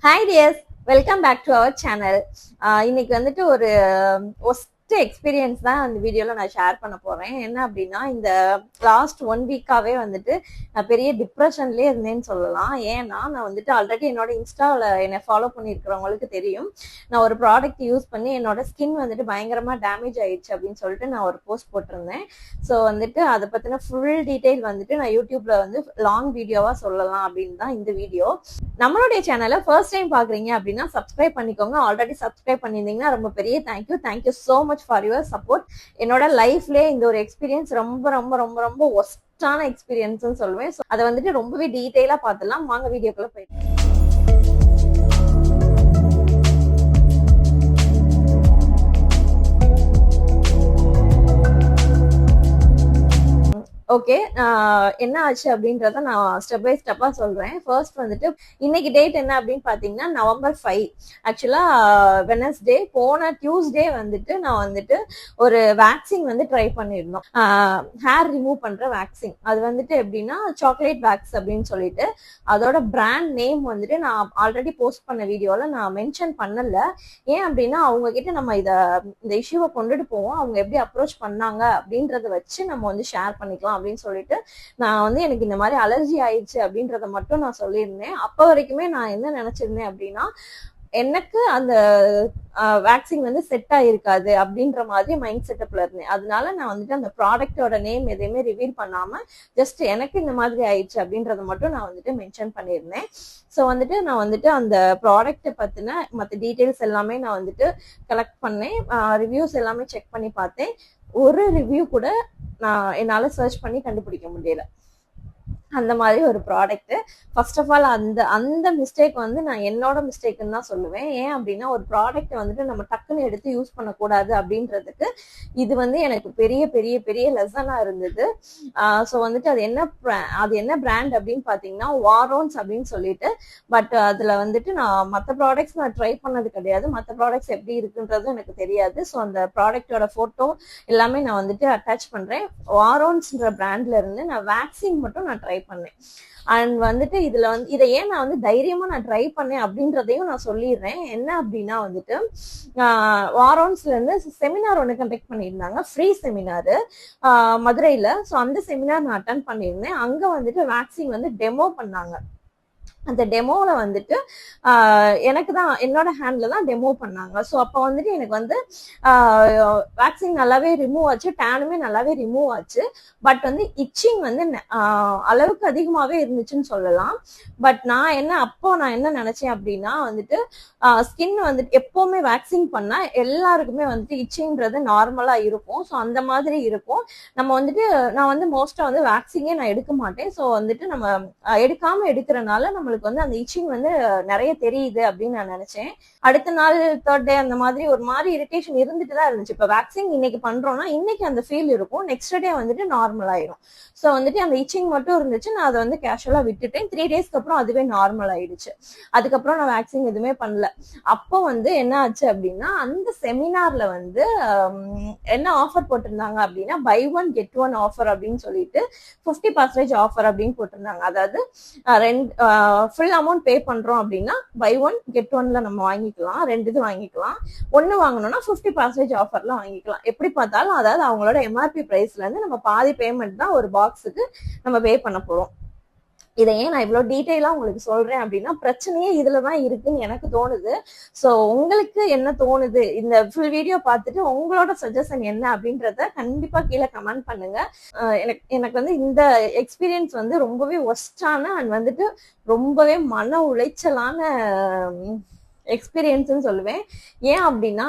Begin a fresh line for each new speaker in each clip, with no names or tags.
Hi dears, welcome back to our channel. இன்னைக்கு வந்துட்டு ஒரு ஒஸ்ட் எக்ஸ்பீரியன்ஸ் தான் அந்த வீடியோல நான் ஷேர் பண்ண போறேன். என்ன அப்படின்னா, இந்த லாஸ்ட் 1 வீக்காவே வந்துட்டு நான் பெரிய டிப்ரெஷன்லயே இருந்தேன்னு சொல்லலாம். ஏன்னா நான் வந்துட்டு ஆல்ரெடி என்னோட இன்ஸ்டாவில் என்னை ஃபாலோ பண்ணியிருக்கிறவங்களுக்கு தெரியும். நான் ஒரு ப்ராடக்ட் யூஸ் பண்ணி என்னோட ஸ்கின் வந்துட்டு பயங்கரமா டேமேஜ் ஆயிடுச்சு அப்படின்னு சொல்லிட்டு நான் ஒரு போஸ்ட் போட்டிருந்தேன். ஸோ வந்துட்டு அதை பத்தின ஃபுல் டீடைல் வந்துட்டு நான் யூடியூப்ல வந்து லாங் வீடியோவா சொல்லலாம் அப்படின்னு தான் இந்த வீடியோ. நம்மளுடைய சேனலை ஃபர்ஸ்ட் டைம் பாக்குறீங்க அப்படின்னா சப்ஸ்கிரைப் பண்ணிக்கோங்க. ஆல்ரெடி சப்ஸ்கிரைப் பண்ணியிருந்தீங்கன்னா ரொம்ப பெரிய thank you so much for your support. என்னோட லைஃப்லேயே இந்த ஒரு எக்ஸ்பீரியன்ஸ் ரொம்ப ரொம்ப ரொம்ப ரொம்ப ஒஸ்டான எக்ஸ்பீரியன்ஸ்னு சொல்லுவேன். ஸோ அதை வந்துட்டு ரொம்பவே டீட்டெயிலா பார்த்துலாம். வாங்க வீடியோக்குள்ள போயிட்டு. ஓகே, என்ன ஆச்சு அப்படின்றத நான் ஸ்டெப் பை ஸ்டெப்பா சொல்றேன். ஃபர்ஸ்ட் வந்துட்டு இன்னைக்கு டேட் என்ன அப்படின்னு பாத்தீங்கன்னா November 5. ஆக்சுவலா வெனஸ்டே போன டியூஸ்டே வந்துட்டு நான் வந்துட்டு ஒரு வேக்சின் வந்து ட்ரை பண்ணியிருந்தோம். ஹேர் ரிமூவ் பண்ற வேக்சின். அது வந்துட்டு எப்படின்னா சாக்லேட் வேக்ஸ் அப்படின்னு சொல்லிட்டு அதோட பிராண்ட் நேம் வந்துட்டு நான் ஆல்ரெடி போஸ்ட் பண்ண வீடியோல நான் மென்ஷன் பண்ணல. ஏன் அப்படின்னா அவங்க கிட்ட நம்ம இந்த இஷ்யூவை கொண்டுட்டு போவோம், அவங்க எப்படி அப்ரோச் பண்ணாங்க அப்படின்றத வச்சு நம்ம வந்து ஷேர் பண்ணிக்கலாம் அப்படின்னு சொல்லிட்டு நான் வந்து எனக்கு இந்த மாதிரி அலர்ஜி ஆயிடுச்சு அப்படின்றத மட்டும் நான் சொல்லியிருந்தேன். அப்ப வரைக்குமே நான் என்ன நினைச்சிருந்தேன் அப்படின்னா, எனக்கு அந்த வேக்சின் வந்து செட் ஆயிருக்காது அப்படின்ற மாதிரி மைண்ட் செட்டப்ல இருந்தேன். அதனால நான் வந்துட்டு அந்த ப்ராடக்டோட நேம் எதையுமே ரிவீல் பண்ணாம ஜஸ்ட் எனக்கு இந்த மாதிரி ஆயிடுச்சு அப்படின்றத மட்டும் நான் வந்துட்டு மென்ஷன் பண்ணியிருந்தேன். ஸோ வந்துட்டு நான் வந்துட்டு அந்த ப்ராடக்ட்டை பத்தின மற்ற டீட்டெயில்ஸ் எல்லாமே நான் வந்துட்டு கலெக்ட் பண்ணேன். ரிவ்யூஸ் எல்லாமே செக் பண்ணி பார்த்தேன். ஒரு ரிவ்யூ கூட நான் என்னால சர்ச் பண்ணி கண்டுபிடிக்க முடியல. அந்த மாதிரி ஒரு ப்ராடக்ட். ஃபர்ஸ்ட் ஆஃப் ஆல் அந்த மிஸ்டேக் வந்து நான் என்னோட மிஸ்டேக்குன்னு தான் சொல்லுவேன். ஏன் அப்படின்னா, ஒரு ப்ராடக்ட் வந்துட்டு நம்ம டக்குன்னு எடுத்து யூஸ் பண்ணக்கூடாது அப்படின்றதுக்கு இது வந்து எனக்கு பெரிய பெரிய பெரிய லெசனா இருந்தது. ஸோ வந்துட்டு அது என்ன பிராண்ட் அப்படின்னு பாத்தீங்கன்னா வாரோன்ஸ் அப்படின்னு சொல்லிட்டு. பட் அதுல வந்துட்டு நான் மற்ற ப்ராடக்ட்ஸ் நான் ட்ரை பண்ணது கிடையாது. மற்ற ப்ராடக்ட்ஸ் எப்படி இருக்குன்றது எனக்கு தெரியாது. ஸோ அந்த ப்ராடக்டோட போட்டோ எல்லாமே நான் வந்துட்டு அட்டாச் பண்றேன். வாரோன்ஸ்ன்ற பிராண்ட்ல இருந்து நான் வேக்சின் மட்டும் நான் ட்ரை பண்ணேன். அண்ட் வந்துட்டு இதுல வந்து இதை ஏன் நான் வந்து தைரியமா நான் ட்ரை பண்ணேன் அப்படின்றதையும் நான் சொல்லிடுறேன். என்ன அப்படின்னா வந்துட்டு வாரோன்ஸ்ல இருந்து செமினார் ஒன்று கண்டக்ட் பண்ணியிருந்தாங்க, ஃப்ரீ செமினார் மதுரையில. ஸோ அந்த செமினார் நான் அட்டன் பண்ணியிருந்தேன். அங்க வந்துட்டு வேக்சின் வந்து டெமோ பண்ணாங்க. அந்த டெமோல வந்துட்டு எனக்கு தான் என்னோட ஹேண்ட்ல தான் டெமோ பண்ணாங்க. ஸோ அப்போ வந்துட்டு எனக்கு வந்து வேக்சின் நல்லாவே ரிமூவ் ஆச்சு, டேனுமே நல்லாவே ரிமூவ் ஆச்சு. பட் வந்து இச்சிங் வந்து அளவுக்கு அதிகமாகவே இருந்துச்சுன்னு சொல்லலாம். பட் நான் என்ன நினைச்சேன் அப்படின்னா வந்துட்டு ஸ்கின் வந்துட்டு எப்பவுமே வேக்சின் பண்ணா எல்லாருக்குமே வந்துட்டு இச்சிங்கிறது நார்மலா இருக்கும். ஸோ அந்த மாதிரி இருக்கும். நம்ம வந்துட்டு நான் வந்து மோஸ்டா வந்து வேக்சினே நான் எடுக்க மாட்டேன். ஸோ வந்துட்டு நம்ம எடுக்காம எடுக்கிறனால நம்மளுக்கு வந்து அந்த இச்சிங் வந்து நிறைய தெரியுது அப்படின்னு நான் நினைச்சேன். அடுத்த நாள் தேர்ட் டே அந்த மாதிரி ஒரு மாதிரி இரிட்டேஷன் இருந்துட்டு தான் இருந்துச்சு. இப்போ வேக்சின் இன்னைக்கு பண்றோம்னா இன்னைக்கு அந்த ஃபீல் இருக்கும், நெக்ஸ்ட் டே வந்துட்டு நார்மல் ஆயிடும். ஸோ வந்துட்டு அந்த இச்சிங் மட்டும் இருந்துச்சு. நான் அதை வந்து கேஷுவலா விட்டுட்டேன். 3 டேஸ்க்கு அப்புறம் அதுவே நார்மல் ஆயிடுச்சு. அதுக்கப்புறம் நான் வேக்சின் எதுவுமே பண்ணல. அப்போ வந்து என்ன ஆச்சு அப்படின்னா, அந்த செமினார்ல வந்து என்ன ஆஃபர் போட்டிருந்தாங்க அப்படின்னா, buy one get one offer அப்படின்னு சொல்லிட்டு 50% ஆஃபர் அப்படின்னு போட்டிருந்தாங்க. அதாவது ஃபுல் அமௌண்ட் பே பண்றோம் அப்படின்னா பை ஒன் கெட் ஒன்ல நம்ம வாங்கிக்கலாம், 2 இது வாங்கிக்கலாம். ஒன்னு வாங்கணும்னா 50% ஆஃபர்ல வாங்கிக்கலாம். எப்படி பார்த்தாலும் அதாவது அவங்களோட எம்ஆர்பி பிரைஸ்ல இருந்து நம்ம பாதி பேமெண்ட் தான் ஒரு பாக்ஸுக்கு நம்ம பே பண்ண போறோம். இதை ஏன் நான் இவ்வளவு டீட்டெயிலா உங்களுக்கு சொல்றேன் அப்படின்னா, பிரச்சனையே இதுலதான் இருக்குன்னு எனக்கு தோணுது. ஸோ உங்களுக்கு என்ன தோணுது, இந்த ஃபுல் வீடியோ பார்த்துட்டு உங்களோட சஜஷன் என்ன அப்படின்றத கண்டிப்பா கீழே கமெண்ட் பண்ணுங்க. எனக்கு வந்து இந்த எக்ஸ்பீரியன்ஸ் வந்து ரொம்பவே ஒஸ்டான அண்ட் வந்துட்டு ரொம்பவே மன உளைச்சலான எக்ஸ்பீரியன்ஸ்ன்னு சொல்லுவேன். ஏன் அப்படின்னா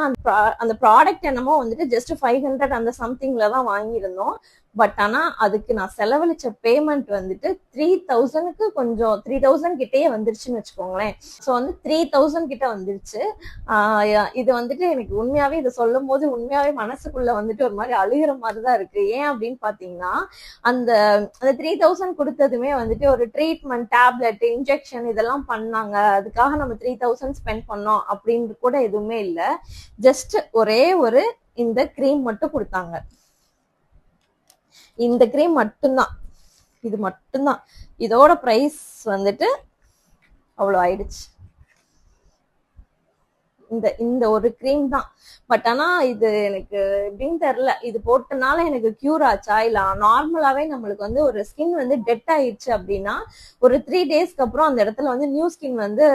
அந்த ப்ராடக்ட் என்னமோ வந்துட்டு ஜஸ்ட் 500 அந்த சம்திங்ல தான் வாங்கியிருந்தோம். பட் ஆனா அதுக்கு நான் செலவழிச்ச பேமெண்ட் வந்துட்டு 3000க்கு கொஞ்சம் 3000 கிட்டேயே வந்துருச்சுன்னு வச்சுக்கோங்களேன். ஸோ வந்து 3000 கிட்ட வந்துருச்சு. இது வந்துட்டு எனக்கு உண்மையாவே இதை சொல்லும் போது உண்மையாவே மனசுக்குள்ள வந்துட்டு ஒரு மாதிரி அழுகிற மாதிரிதான் இருக்கு. ஏன் அப்படின்னு பாத்தீங்கன்னா, அந்த 3000 கொடுத்ததுமே வந்துட்டு ஒரு ட்ரீட்மெண்ட், டேப்லெட், இன்ஜெக்ஷன் இதெல்லாம் பண்ணாங்க. அதுக்காக நம்ம 3000 ஸ்பெண்ட் பண்ணோம் அப்படின்னு கூட எதுவுமே இல்லை. ஜஸ்ட் ஒரே ஒரு இந்த கிரீம் மட்டும் கொடுத்தாங்க. இந்த கிரீம் மட்டும்தான், இது மட்டும்தான். இதோட பிரைஸ் வந்துட்டு அவ்வளோ ஆயிடுச்சு. இந்த இந்த ஒரு க்ரீம் தான். பட் ஆனா இது எனக்கு எப்படின்னு தெரியல, இது போட்டனால எனக்கு கியூர் ஆச்சா இல்ல நார்மலாவே நம்மளுக்கு வந்து ஒரு ஸ்கின் வந்து டெட் ஆயிடுச்சு அப்படின்னா ஒரு 3 டேஸ்க்கு அப்புறம் அந்த இடத்துல வந்து நியூ ஸ்கின் வந்து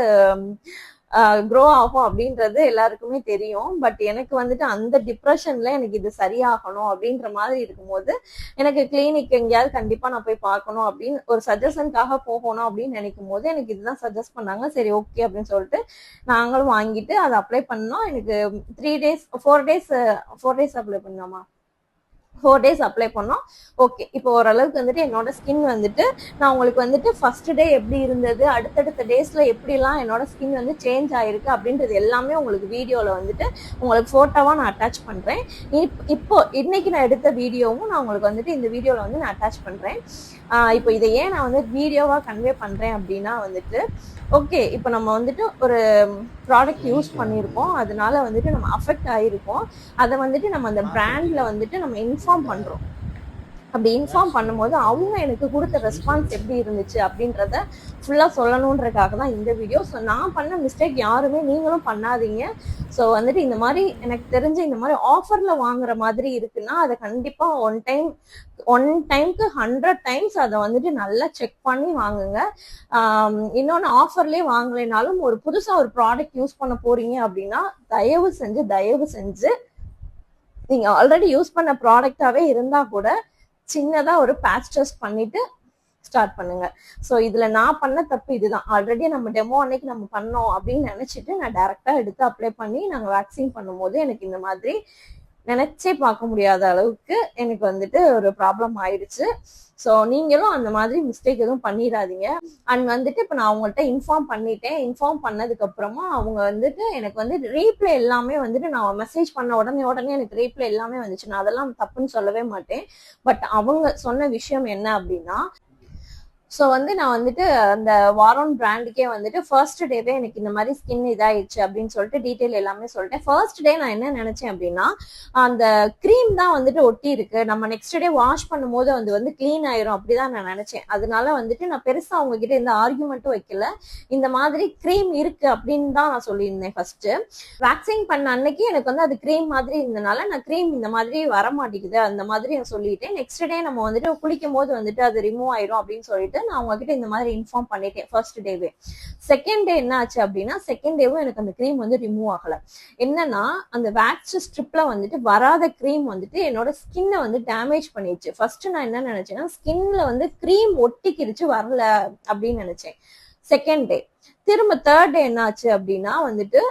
க்ரோ ஆகும் அப்படின்றது எல்லாருக்குமே தெரியும். பட் எனக்கு வந்துட்டு அந்த டிப்ரெஷன்ல எனக்கு இது சரியாகணும் அப்படின்ற மாதிரி இருக்கும்போது எனக்கு கிளினிக் எங்கேயாவது கண்டிப்பா நான் போய் பார்க்கணும் அப்படின்னு ஒரு சஜஷனுக்காக போகணும் அப்படின்னு நினைக்கும் போது எனக்கு இதுதான் சஜஸ்ட் பண்ணாங்க. சரி ஓகே அப்படின்னு சொல்லிட்டு நாங்களும் வாங்கிட்டு அதை அப்ளை பண்ணோம். எனக்கு 3 டேஸ் 4 டேஸ் அப்ளை பண்ணோமா 4 டேஸ் அப்ளை பண்ணோம். ஓகே, இப்போ ஓரளவுக்கு வந்துட்டு என்னோட ஸ்கின் வந்துட்டு நான் உங்களுக்கு வந்துட்டு ஃபர்ஸ்ட் டே எப்படி இருந்தது, அடுத்தடுத்த டேஸ்ல எப்படிலாம் என்னோட ஸ்கின் வந்து சேஞ்ச் ஆயிருக்கு அப்படின்றது எல்லாமே உங்களுக்கு வீடியோவில் வந்துட்டு உங்களுக்கு ஃபோட்டோவாக நான் அட்டாச் பண்ணுறேன். இப்போ இன்னைக்கு நான் எடுத்த வீடியோவும் நான் உங்களுக்கு வந்துட்டு இந்த வீடியோவில் வந்து நான் அட்டாச் பண்ணுறேன். இப்போ இதை ஏன் நான் வந்து வீடியோவாக கன்வே பண்ணுறேன் அப்படின்னா வந்துட்டு ஓகே, இப்போ நம்ம வந்துட்டு ஒரு ப்ராடக்ட் யூஸ் பண்ணியிருக்கோம், அதனால வந்துட்டு நம்ம அஃபெக்ட் ஆகிருக்கோம். அதை வந்துட்டு நம்ம அந்த பிராண்ட்ல வந்துட்டு நம்ம இன்ஃபார்ம் பண்ணுறோம். அப்படி இன்ஃபார்ம் பண்ணும்போது அவங்க எனக்கு கொடுத்த ரெஸ்பான்ஸ் எப்படி இருந்துச்சு அப்படின்றத ஃபுல்லாக சொல்லணுன்றதுக்காக தான் இந்த வீடியோ. ஸோ நான் பண்ண மிஸ்டேக் யாருமே நீங்களும் பண்ணாதீங்க. ஸோ வந்துட்டு இந்த மாதிரி எனக்கு தெரிஞ்ச இந்த மாதிரி ஆஃபரில் வாங்குற மாதிரி இருக்குன்னா அதை கண்டிப்பாக ஒன் டைம்க்கு 100 டைம்ஸ் அதை வந்துட்டு நல்லா செக் பண்ணி வாங்குங்க. இன்னொன்று ஆஃபர்லேயே வாங்கலைனாலும் ஒரு புதுசாக ஒரு ப்ராடக்ட் யூஸ் பண்ண போறீங்க அப்படின்னா தயவு செஞ்சு நீங்கள் ஆல்ரெடி யூஸ் பண்ண ப்ராடக்டாகவே இருந்தால் கூட சின்னதா ஒரு பேட்ச் டெஸ்ட் பண்ணிட்டு ஸ்டார்ட் பண்ணுங்க. ஸோ இதுல நான் பண்ண தப்பு இதுதான். ஆல்ரெடி நம்ம டெமோ அன்னைக்கு நம்ம பண்ணோம் அப்படின்னு நினைச்சிட்டு நான் டைரக்டா எடுத்து அப்ளை பண்ணி நாங்கள் வேக்சின் பண்ணும்போது எனக்கு இந்த மாதிரி நினைச்சே பார்க்க முடியாத அளவுக்கு எனக்கு வந்துட்டு ஒரு ப்ராப்ளம் ஆயிடுச்சு. ஸோ நீங்களும் அந்த மாதிரி மிஸ்டேக் எதுவும் பண்ணிடாதீங்க. அண்ட் வந்துட்டு இப்போ நான் அவங்கள்ட்ட இன்ஃபார்ம் பண்ணிட்டேன். இன்ஃபார்ம் பண்ணதுக்கு அப்புறமா அவங்க வந்துட்டு எனக்கு வந்து ரீப்ளே எல்லாமே வந்துட்டு நான் மெசேஜ் பண்ண உடனே எனக்கு ரீப்ளே எல்லாமே வந்துச்சு. நான் அதெல்லாம் தப்புன்னு சொல்லவே மாட்டேன். பட் அவங்க சொன்ன விஷயம் என்ன அப்படின்னா, ஸோ வந்து நான் வந்துட்டு அந்த வாரோன் பிராண்டுக்கே வந்துட்டு ஃபர்ஸ்ட் டேவே எனக்கு இந்த மாதிரி ஸ்கின் இதாயிடுச்சு அப்படின்னு சொல்லிட்டு டீட்டெயில் எல்லாமே சொல்லிட்டேன். ஃபர்ஸ்ட் டே நான் என்ன நினைச்சேன் அப்படின்னா அந்த க்ரீம் தான் வந்துட்டு ஒட்டி இருக்கு, நம்ம நெக்ஸ்ட் டே வாஷ் பண்ணும்போது அது வந்து கிளீன் ஆயிரும் அப்படிதான் நான் நினைச்சேன். அதனால வந்துட்டு நான் பெருசா அவங்க கிட்ட இந்த ஆர்குமெண்ட்டும் வைக்கல. இந்த மாதிரி க்ரீம் இருக்கு அப்படின்னு தான் நான் சொல்லியிருந்தேன். ஃபர்ஸ்ட் வேக்சின் பண்ண அன்னைக்கு எனக்கு வந்து அது க்ரீம் மாதிரி இருந்தனால நான் க்ரீம் இந்த மாதிரி வர மாட்டேங்குது அந்த மாதிரி நான் சொல்லிட்டேன். நெக்ஸ்ட் டே நம்ம வந்துட்டு குளிக்கும் போது வந்துட்டு அது ரிமூவ் ஆயிரும் அப்படின்னு சொல்லிட்டு நான் உங்ககிட்ட இந்த மாதிரி இன்ஃபார்ம் பண்ணிட்டேன் ஃபர்ஸ்ட் டேவே. செகண்ட் டே என்ன ஆச்சு அப்படின்னா செகண்ட் டேவும் எனக்கு அந்த க்ரீம் வந்து ரிமூவ் ஆகல. என்னன்னா அந்த வேக்ஸ் ஸ்ட்ரிப்ல வந்துட்டு வராத க்ரீம் வந்துட்டு என்னோட ஸ்கின்னை வந்து டேமேஜ் பண்ணிடுச்சு. ஃபர்ஸ்ட் நான் என்ன நினைச்சேன்னா ஸ்கின்ல வந்து க்ரீம் ஒட்டிக்கிருச்சு வரல அப்படின்னு நினைச்சேன். செகண்ட் டே திரும்ப தேர்ட் டே என்ன ஆச்சு அப்படின்னா வந்துட்டு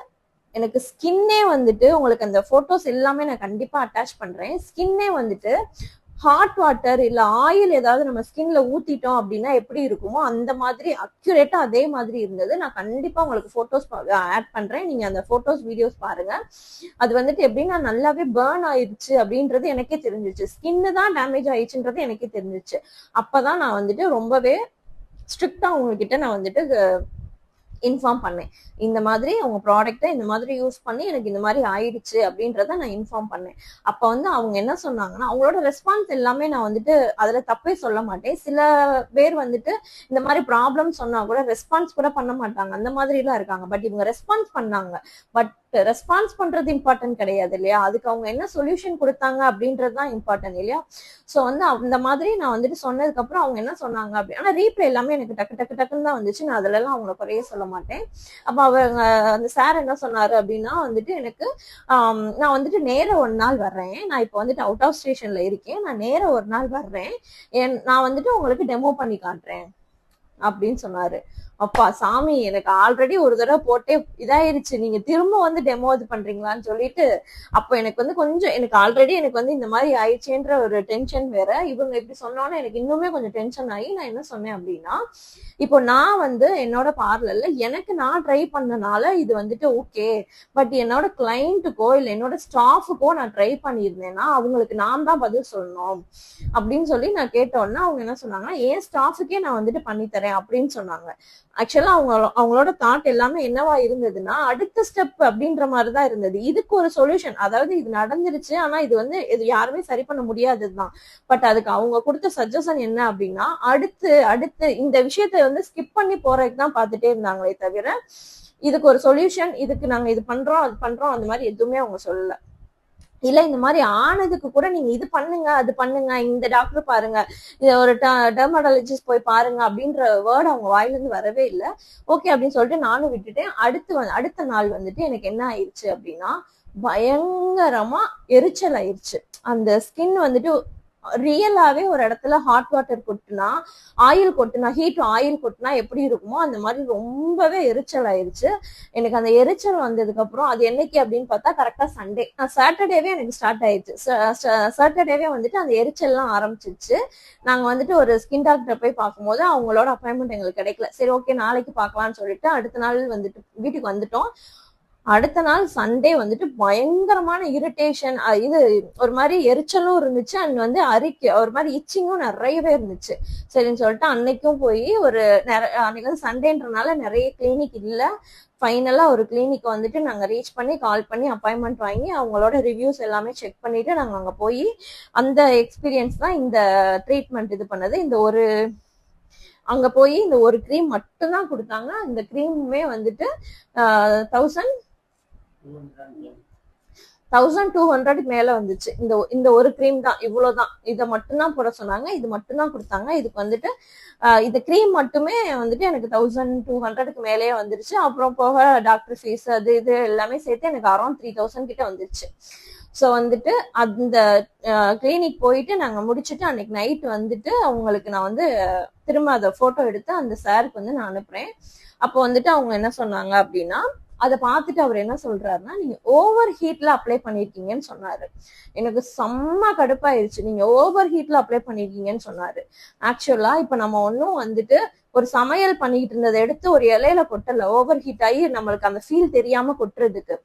எனக்கு ஸ்கின்னே வந்துட்டு உங்களுக்கு அந்த போட்டோஸ் எல்லாமே நான் கண்டிப்பா அட்டாச் பண்றேன். ஸ்கின்னே வந்துட்டு ஹாட் வாட்டர் இல்ல ஆயில் ஏதாவது நம்ம ஸ்கின்ல ஊத்திட்டோம் அப்படின்னா எப்படி இருக்குமோ அந்த மாதிரி அக்யூரேட்டா அதே மாதிரி இருந்தது. நான் கண்டிப்பா உங்களுக்கு போட்டோஸ் ஆட் பண்றேன். நீங்க அந்த போட்டோஸ் வீடியோஸ் பாருங்க. அது வந்துட்டு எப்படின்னா நல்லாவே பேர்ன் ஆயிடுச்சு அப்படின்றது எனக்கே தெரிஞ்சிச்சு. ஸ்கின்னு தான் டேமேஜ் ஆயிடுச்சுன்றது எனக்கே தெரிஞ்சிச்சு. அப்பதான் நான் வந்துட்டு ரொம்பவே ஸ்ட்ரிக்டா உங்ககிட்ட நான் வந்துட்டு இன்ஃபார்ம் பண்ணேன். இந்த மாதிரி அவங்க ப்ராடக்ட்டை இந்த மாதிரி யூஸ் பண்ணி எனக்கு இந்த மாதிரி ஆயிடுச்சு அப்படின்றத நான் இன்ஃபார்ம் பண்ணேன். அப்ப வந்து அவங்க என்ன சொன்னாங்கன்னா அவங்களோட ரெஸ்பான்ஸ் எல்லாமே நான் வந்துட்டு அதுல தப்பே சொல்ல மாட்டேன். சில பேர் வந்துட்டு இந்த மாதிரி ப்ராப்ளம் சொன்னா கூட ரெஸ்பான்ஸ் கூட பண்ண மாட்டாங்க, அந்த மாதிரி எல்லாம் இருக்காங்க. பட் இவங்க ரெஸ்பான்ஸ் பண்ணாங்க. பட் ரெஸ்பான்ஸ் பண்றது இம்பார்ட்டன்ட் கிடையாது இல்லையா, அதுக்கு அவங்க என்ன சொல்யூஷன் கொடுத்தாங்க அப்படின்றது தான் இம்பார்ட்டன்ட் இல்லையா. ஸோ வந்து அந்த மாதிரி நான் வந்துட்டு சொன்னதுக்கு அப்புறம் அவங்க என்ன சொன்னாங்க அப்படி, ஆனா ரீப்ளே எல்லாமே எனக்கு டக்குன்னு தான் வந்துச்சு. நான் அதுல எல்லாம் அவங்களை குறைய சொல்ல மாட்டேன். அப்ப அவங்க அந்த சார் என்ன சொன்னாரு அப்படின்னா வந்துட்டு எனக்கு நான் வந்துட்டு நேர ஒரு நாள் வர்றேன், நான் இப்போ வந்துட்டு அவுட் ஆஃப் ஸ்டேஷன்ல இருக்கேன், நான் நேர ஒரு நாள் வர்றேன், நான் வந்துட்டு உங்களுக்கு டெமோ பண்ணி காட்டுறேன் அப்படின்னு சொன்னாரு. அப்பா சாமி, எனக்கு ஆல்ரெடி ஒரு தடவை போட்டே இதாயிருச்சு, நீங்க திரும்ப வந்து டெமோ இது பண்றீங்களான்னு சொல்லிட்டு அப்போ எனக்கு வந்து கொஞ்சம் எனக்கு ஆல்ரெடி எனக்கு வந்து இந்த மாதிரி ஆயிடுச்சுன்ற ஒரு டென்ஷன் வேற. இவங்க இப்படி சொன்னோன்னே எனக்கு இன்னுமே கொஞ்சம் டென்ஷன் ஆகி நான் என்ன சொன்னேன் அப்படின்னா, இப்போ நான் வந்து என்னோட பார்லர்ல எனக்கு நான் ட்ரை பண்ணனால இது வந்துட்டு ஓகே, பட் என்னோட கிளைண்ட்டுக்கோ இல்லை என்னோட ஸ்டாஃபுக்கோ நான் ட்ரை பண்ணியிருந்தேன்னா அவங்களுக்கு நான் தான் பதில் சொல்லணும் அப்படின்னு சொல்லி நான் கேட்டோன்னா அவங்க என்ன சொன்னாங்கன்னா என் ஸ்டாஃபுக்கே நான் வந்துட்டு பண்ணித்தரேன் அப்படின்னு சொன்னாங்க. ஆக்சுவலா அவங்களோட தாட் எல்லாமே என்னவா இருந்ததுன்னா அடுத்த ஸ்டெப் அப்படின்ற மாதிரிதான் இருந்தது. இதுக்கு ஒரு சொல்யூஷன், அதாவது இது நடந்துருச்சு ஆனா இது வந்து இது யாருமே சரி பண்ண முடியாததுதான். பட் அதுக்கு அவங்க கொடுத்த சஜஷன் என்ன அப்படின்னா அடுத்து இந்த விஷயத்த வந்து ஸ்கிப் பண்ணி போறதுக்கு தான் பார்த்துட்டே இருந்தாங்களே தவிர இதுக்கு ஒரு சொல்யூஷன், இதுக்கு நாங்க இது பண்றோம் அது பண்றோம் அந்த மாதிரி எதுவுமே அவங்க சொல்லல. இல்ல இந்த மாதிரி ஆனதுக்கு கூட நீங்க இது பண்ணுங்க அது பண்ணுங்க, இந்த டாக்டர் பாருங்க, இத ஒரு டெர்மடாலஜிஸ்ட் போய் பாருங்க அப்படின்ற வேர்டு அவங்க வாயில இருந்து வரவே இல்லை. ஓகே அப்படின்னு சொல்லிட்டு நானும் விட்டுட்டேன். அடுத்த நாள் வந்துட்டு எனக்கு என்ன ஆயிடுச்சு அப்படின்னா பயங்கரமா எரிச்சல் ஆயிடுச்சு. அந்த ஸ்கின் வந்துட்டு ரியலாவே ஒரு இடத்துல ஹாட் வாட்டர் கொட்டுனா, ஹீட் ஆயில் கொட்டினா எப்படி இருக்குமோ அந்த மாதிரி ரொம்பவே எரிச்சல் ஆயிருச்சு. எனக்கு அந்த எரிச்சல் வந்ததுக்கு அப்புறம் அது என்னைக்கு அப்படின்னு பார்த்தா கரெக்டா சண்டே. சாட்டர்டேவே எனக்கு ஸ்டார்ட் ஆயிடுச்சு. சாட்டர்டேவே வந்துட்டு அந்த எரிச்சல்லாம் ஆரம்பிச்சிருச்சு. நாங்க வந்துட்டு ஒரு ஸ்கின் டாக்டர் போய் பார்க்கும்போது அவங்களோட அப்பாயின்மெண்ட் எங்களுக்கு கிடைக்கல. சரி ஓகே நாளைக்கு பார்க்கலாம்னு சொல்லிட்டு அடுத்த நாள் வந்துட்டு வீட்டுக்கு வந்துட்டோம். அடுத்த நாள் சண்டே வந்துட்டு பயங்கரமான இரிட்டேஷன், இது ஒரு மாதிரி எரிச்சலும் இருந்துச்சு அண்ட் வந்து ஒரு மாதிரி இச்சிங்கும் நிறையவே இருந்துச்சு. சரின்னு சொல்லிட்டு அன்னைக்கும் போய் அன்னைக்கு வந்து சண்டேன்றனால நிறைய கிளினிக் இல்லை. ஃபைனலா ஒரு கிளினிக் வந்துட்டு நாங்க ரீச் பண்ணி கால் பண்ணி அப்பாயின்மெண்ட் வாங்கி அவங்களோட ரிவ்யூஸ் எல்லாமே செக் பண்ணிட்டு நாங்க அங்க போய் அந்த எக்ஸ்பீரியன்ஸ் தான் இந்த ட்ரீட்மெண்ட் இது பண்ணது. அங்க போய் இந்த ஒரு க்ரீம் மட்டும்தான் கொடுத்தாங்க. இந்த க்ரீமுமே வந்துட்டு 1200 மேல வந்துச்சு. இந்த ஒரு க்ரீம் தான், இவ்வளவுதான், இதை மட்டும்தான் போட சொன்னாங்க, இது மட்டும்தான் கொடுத்தாங்க. இதுக்கு வந்துட்டு இந்த க்ரீம் மட்டுமே வந்துட்டு எனக்கு 1200 மேலேயே வந்துருச்சு. அப்புறம் போக டாக்டர் ஃபீஸ் அது இது எல்லாமே சேர்த்து எனக்கு அரௌண்ட் 3000 கிட்ட வந்துருச்சு. ஸோ வந்துட்டு அந்த கிளினிக் போயிட்டு நாங்க முடிச்சுட்டு அன்னைக்கு நைட் வந்துட்டு அவங்களுக்கு நான் வந்து திரும்ப அதை போட்டோ எடுத்து அந்த சாருக்கு வந்து நான் அனுப்புறேன். அப்போ வந்துட்டு அவங்க என்ன சொன்னாங்க அப்படின்னா, அதை பார்த்துட்டு அவர் என்ன சொல்றாருன்னா, நீங்க ஓவர் ஹீட்ல அப்ளை பண்ணிருக்கீங்கன்னு சொன்னாரு. எனக்கு செம்ம கடுப்பாயிருச்சு. நீங்க ஓவர் ஹீட்ல அப்ளை பண்ணிருக்கீங்கன்னு சொன்னாரு. ஆக்சுவலா இப்ப நம்ம ஒன்னும் வந்துட்டு ஒரு சமையல் பண்ணிட்டு இருந்ததை எடுத்து ஒரு இலையில கொட்டல. ஓவர் ஹீட் ஆகி நம்மளுக்கு அந்த ஃபீல் தெரியாம கொட்டுறதுக்கு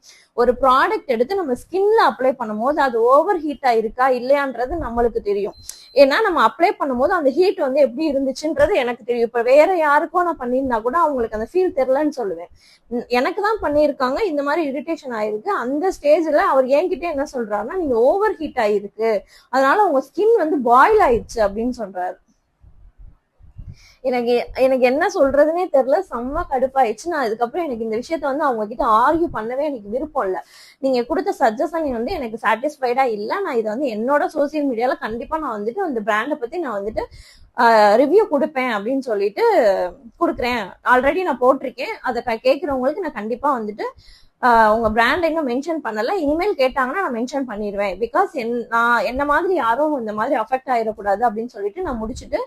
ஒரு ப்ராடக்ட் எடுத்து நம்ம ஸ்கின்ல அப்ளை பண்ணும் போது அது ஓவர் ஹீட் ஆயிருக்கா இல்லையான்றது நம்மளுக்கு தெரியும். ஏன்னா நம்ம அப்ளை பண்ணும்போது அந்த ஹீட் வந்து எப்படி இருந்துச்சுன்றது எனக்கு தெரியும். இப்ப வேற யாருக்கும் நான் பண்ணியிருந்தா கூட அவங்களுக்கு அந்த ஃபீல் தெரியலன்னு சொல்லுவேன். எனக்கு தான் பண்ணியிருக்காங்க, இந்த மாதிரி இரிட்டேஷன் ஆயிருக்கு. அந்த ஸ்டேஜ்ல அவர் என்கிட்ட என்ன சொல்றாருன்னா, நீங்க ஓவர் ஹீட் ஆயிருக்கு, அதனால உங்க ஸ்கின் வந்து பாயில் ஆயிடுச்சு அப்படின்னு சொல்றாரு. எனக்கு என்ன சொல்றதுன்னே தெரியல. செம்ம கடுப்பாயிடுச்சு. நான் அதுக்கப்புறம் எனக்கு இந்த விஷயத்த வந்து அவங்க கிட்ட ஆர்கியூ பண்ணவே எனக்கு விருப்பம் இல்லை. நீங்க கொடுத்த சஜஷன் வந்து எனக்கு சாட்டிஸ்ஃபைடா இல்லை. நான் இதை வந்து என்னோட சோசியல் மீடியால கண்டிப்பா நான் வந்துட்டு அந்த பிராண்டை பத்தி நான் வந்துட்டு ரிவ்யூ கொடுப்பேன் அப்படின்னு சொல்லிட்டு கொடுக்குறேன். ஆல்ரெடி நான் போட்டிருக்கேன். அதை கேட்கிறவங்களுக்கு நான் கண்டிப்பா வந்துட்டு உங்க பிராண்ட் இன்னும் மென்ஷன் பண்ணல, இனிமேல் கேட்டாங்கன்னா நான் மென்ஷன் பண்ணிடுவேன். பிகாஸ் நான் என்ன மாதிரி யாரும் இந்த மாதிரி அஃபெக்ட் ஆயிடக்கூடாது அப்படின்னு சொல்லிட்டு நான் முடிச்சுட்டு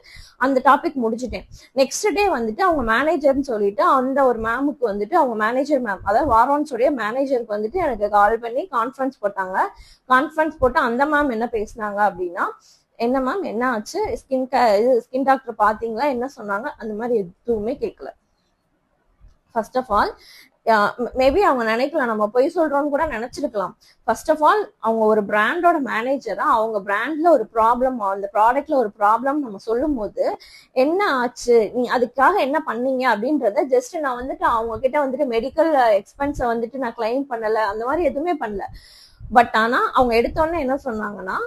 அந்த டாபிக் முடிச்சுட்டேன். நெக்ஸ்ட் டே வந்துட்டு அவங்க மேனேஜர்னு சொல்லிட்டு அந்த ஒரு மேமுக்கு வந்துட்டு அவங்க மேனேஜர் மேம், அதாவது வாரோன்னு சொல்லிய மேனேஜருக்கு வந்துட்டு எனக்கு கால் பண்ணி கான்ஃபரன்ஸ் போட்டாங்க. கான்ஃபரன்ஸ் போட்டு அந்த மேம் என்ன பேசினாங்க அப்படின்னா, என்ன மேம் என்ன ஆச்சு, ஸ்கின் டாக்டர் பாத்தீங்களா, என்ன சொன்னாங்க, அந்த மாதிரி எதுவுமே கேட்கல. ஃபர்ஸ்ட் ஆஃப் ஆல் மேபி அவங்க நினைக்கலாம் நம்ம பொய் சொல்றோம்னு கூட நினைச்சிருக்கலாம். ஃபர்ஸ்ட் ஆஃப் ஆல் அவங்க ஒரு பிராண்டோட மேனேஜரா அவங்க பிராண்ட்ல ஒரு ப்ராப்ளம், அந்த ப்ராடக்ட்ல ஒரு ப்ராப்ளம் நம்ம சொல்லும் போது என்ன ஆச்சு, நீ அதுக்காக என்ன பண்ணீங்க அப்படின்றத ஜஸ்ட் நான் வந்துட்டு அவங்க கிட்ட வந்துட்டு மெடிக்கல் எக்ஸ்பென்ஸை வந்துட்டு நான் கிளைம் பண்ணல, அந்த மாதிரி எதுவுமே பண்ணல. பட் ஆனா அவங்க எடுத்தோடனே என்ன சொன்னாங்கன்னா,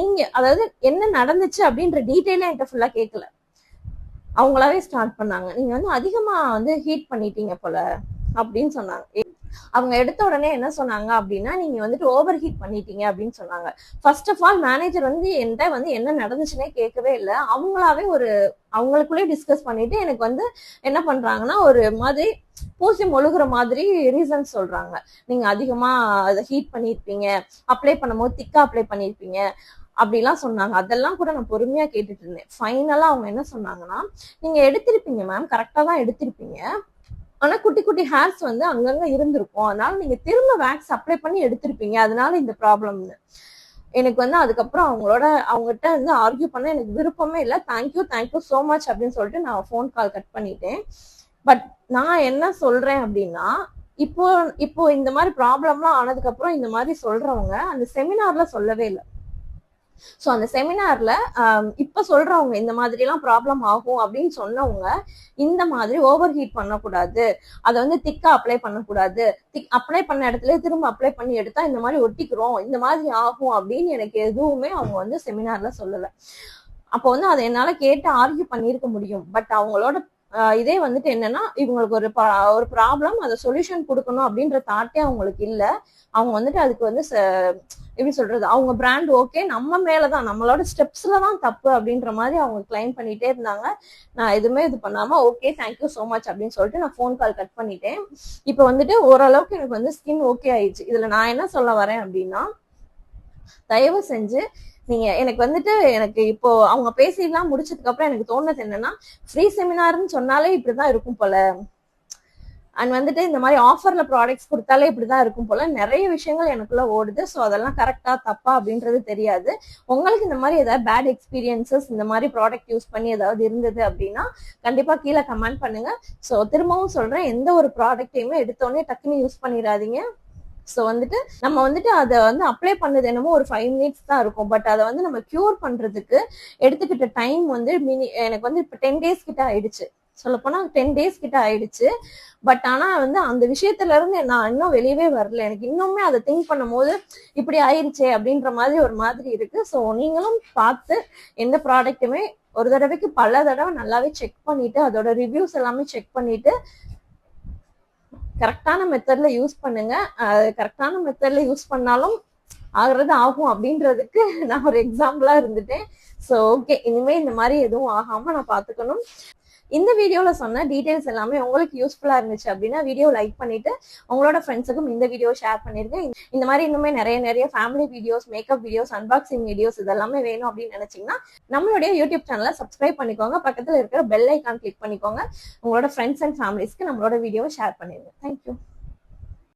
நீங்க அதாவது என்ன நடந்துச்சு அப்படின்ற டீட்டெயிலே என்கிட்ட ஃபுல்லா கேட்கல. அவங்களாவே ஸ்டார்ட் பண்ணாங்க, நீங்க வந்து அதிகமா வந்து ஹீட் பண்ணிட்டீங்க போல அப்படின்னு சொன்னாங்க. அவங்க எடுத்த உடனே என்ன சொன்னாங்க அப்படின்னா, நீங்க வந்துட்டு ஓவர் ஹீட் பண்ணிட்டீங்க அப்படின்னு சொன்னாங்க. ஃபர்ஸ்ட் ஆஃப் ஆல் மேனேஜர் வந்து என்கிட்ட வந்து என்ன நடந்துச்சுன்னே கேட்கவே இல்லை. அவங்களாவே அவங்களுக்குள்ளே டிஸ்கஸ் பண்ணிட்டு எனக்கு வந்து என்ன பண்றாங்கன்னா, ஒரு மாதிரி பூசி மொழுகுற மாதிரி ரீசன் சொல்றாங்க. நீங்க அதிகமா அதை ஹீட் பண்ணிருப்பீங்க, அப்ளை பண்ணும்போது திக்கா அப்ளை பண்ணிருப்பீங்க அப்படிலாம் சொன்னாங்க. அதெல்லாம் கூட நான் பொறுமையா கேட்டுட்டு இருந்தேன். ஃபைனலா அவங்க என்ன சொன்னாங்கன்னா, நீங்க எடுத்திருப்பீங்க மேம், கரெக்டா தான் எடுத்திருப்பீங்க, ஆனா குட்டி குட்டி ஹேர்ஸ் வந்து அங்கங்க இருந்திருக்கும், அதனால நீங்க திரும்ப வேக்ஸ் அப்ளை பண்ணி எடுத்திருப்பீங்க, அதனால இந்த ப்ராப்ளம்னு. எனக்கு வந்து அதுக்கப்புறம் அவங்ககிட்ட வந்து ஆர்கியூ பண்ண எனக்கு விருப்பமே இல்லை. தேங்க்யூ சோ மச் அப்படின்னு சொல்லிட்டு நான் ஃபோன் கால் கட் பண்ணிட்டேன். பட் நான் என்ன சொல்றேன் அப்படின்னா, இப்போ இந்த மாதிரி ப்ராப்ளம்லாம் ஆனதுக்கு அப்புறம் இந்த மாதிரி சொல்றவங்க அந்த செமினார்ல சொல்லவே இல்லை. ஸோ அந்த செமினார்ல இப்ப சொல்றவங்க இந்த மாதிரி எல்லாம் ப்ராப்ளம் ஆகும் அப்படின்னு சொன்னவங்க இந்த மாதிரி ஓவர் ஹீட் பண்ணக்கூடாது, அதை வந்து திக்கா அப்ளை பண்ணக்கூடாது, அப்ளை பண்ண இடத்துல திரும்ப அப்ளை பண்ணி எடுத்தா இந்த மாதிரி ஒட்டிக்கிறோம், இந்த மாதிரி ஆகும் அப்படின்னு எனக்கு எதுவுமே அவங்க வந்து செமினார்ல சொல்லலை. அப்போ வந்து அதை என்னால கேட்டு ஆர்கியூ பண்ணியிருக்க முடியும். பட் அவங்களோட இதே வந்துட்டு என்னன்னா இவங்களுக்கு ஒரு ப்ராப்ளம், அதை சொல்யூஷன் கொடுக்கணும் அப்படின்ற தாட்டே அவங்களுக்கு இல்ல. அவங்க வந்துட்டு அதுக்கு வந்து எப்படி சொல்றது, அவங்க பிராண்ட் ஓகே, நம்ம மேலதான் நம்மளோட ஸ்டெப்ஸ்ல தான் தப்பு அப்படின்ற மாதிரி அவங்க கிளைம் பண்ணிட்டே இருந்தாங்க. நான் எதுவுமே இது பண்ணாம ஓகே தேங்க்யூ சோ மச் அப்படின்னு சொல்லிட்டு நான் ஃபோன் கால் கட் பண்ணிட்டேன். இப்போ வந்துட்டு ஓரளவுக்கு எனக்கு வந்து ஸ்கின் ஓகே ஆயிடுச்சு. இதுல நான் என்ன சொல்ல வரேன் அப்படின்னா, தயவு செஞ்சு நீங்க எனக்கு வந்துட்டு எனக்கு இப்போ அவங்க பேசிலாம் முடிச்சதுக்கு அப்புறம் எனக்கு தோணுது என்னன்னா, ஃப்ரீ செமினார்னு சொன்னாலே இப்படிதான் இருக்கும் போல, அண்ட் வந்துட்டு இந்த மாதிரி ஆஃபர்ல ப்ராடக்ட்ஸ் கொடுத்தாலே இப்படிதான் இருக்கும் போல, நிறைய விஷயங்கள் எனக்குள்ள ஓடுது. ஸோ அதெல்லாம் கரெக்டா தப்பா அப்படின்றது தெரியாது. உங்களுக்கு இந்த மாதிரி ஏதாவது பேட் எக்ஸ்பீரியன்சஸ் இந்த மாதிரி ப்ராடக்ட் யூஸ் பண்ணி ஏதாவது இருந்தது அப்படின்னா கண்டிப்பா கீழே கமெண்ட் பண்ணுங்க. ஸோ திரும்பவும் சொல்றேன், எந்த ஒரு ப்ராடக்டையுமே எடுத்தோடனே டக்குன்னு யூஸ் பண்ணிடாதீங்க. ஸோ வந்துட்டு நம்ம வந்துட்டு அதை வந்து அப்ளை பண்ணது என்னமோ ஒரு 5 minutes தான் இருக்கும். பட் அதை வந்து நம்ம கியூர் பண்றதுக்கு எடுத்துக்கிட்ட டைம் வந்து எனக்கு வந்து இப்போ 10 days கிட்ட ஆயிடுச்சு. சொல்லப்போனா 10 days கிட்ட ஆயிடுச்சு. பட் ஆனா வந்து அந்த விஷயத்துல இருந்து நான் இன்னும் வெளியவே வரல. எனக்கு இன்னுமே அதை திங்க் பண்ணும் போது இப்படி ஆயிடுச்சே அப்படின்ற மாதிரி ஒரு மாதிரி இருக்கு. ஸோ நீங்களும் பார்த்து எந்த ப்ராடக்ட்டுமே ஒரு தடவைக்கு பல தடவை நல்லாவே செக் பண்ணிட்டு அதோட ரிவ்யூஸ் எல்லாமே செக் பண்ணிட்டு கரெக்டான மெத்தட்ல யூஸ் பண்ணுங்க. கரெக்டான மெத்தட்ல யூஸ் பண்ணாலும் ஆகுறது ஆகும் அப்படின்றதுக்கு நான் ஒரு எக்ஸாம்பிளா இருந்துட்டேன். ஸோ ஓகே, இனிமே இந்த மாதிரி எதுவும் ஆகாம நான் பாத்துக்கணும். இந்த வீடியோல சொன்ன டீடைல்ஸ் எல்லாமே உங்களுக்கு யூஸ்ஃபுல்லா இருந்துச்சு அப்படின்னா வீடியோ லைக் பண்ணிட்டு உங்களோட ஃப்ரெண்ட்ஸுக்கும் இந்த வீடியோ ஷேர் பண்ணிருங்க. இந்த மாதிரி இன்னுமே நிறைய family videos, makeup videos, unboxing videos இதெல்லாமே வேணும் அப்படின்னு நினைச்சீங்கன்னா நம்மளுடைய யூடியூப் சேனலை சப்ஸ்கிரைப் பண்ணிக்கோங்க. பக்கத்துல இருக்கிற பெல் ஐக்கான் கிளிக் பண்ணிக்கோங்க. உங்களோட ஃப்ரெண்ட்ஸ் அண்ட் ஃபேமிலிஸ்க்கு நம்மளோட வீடியோவை ஷேர் பண்ணிருங்க. தேங்க்யூ.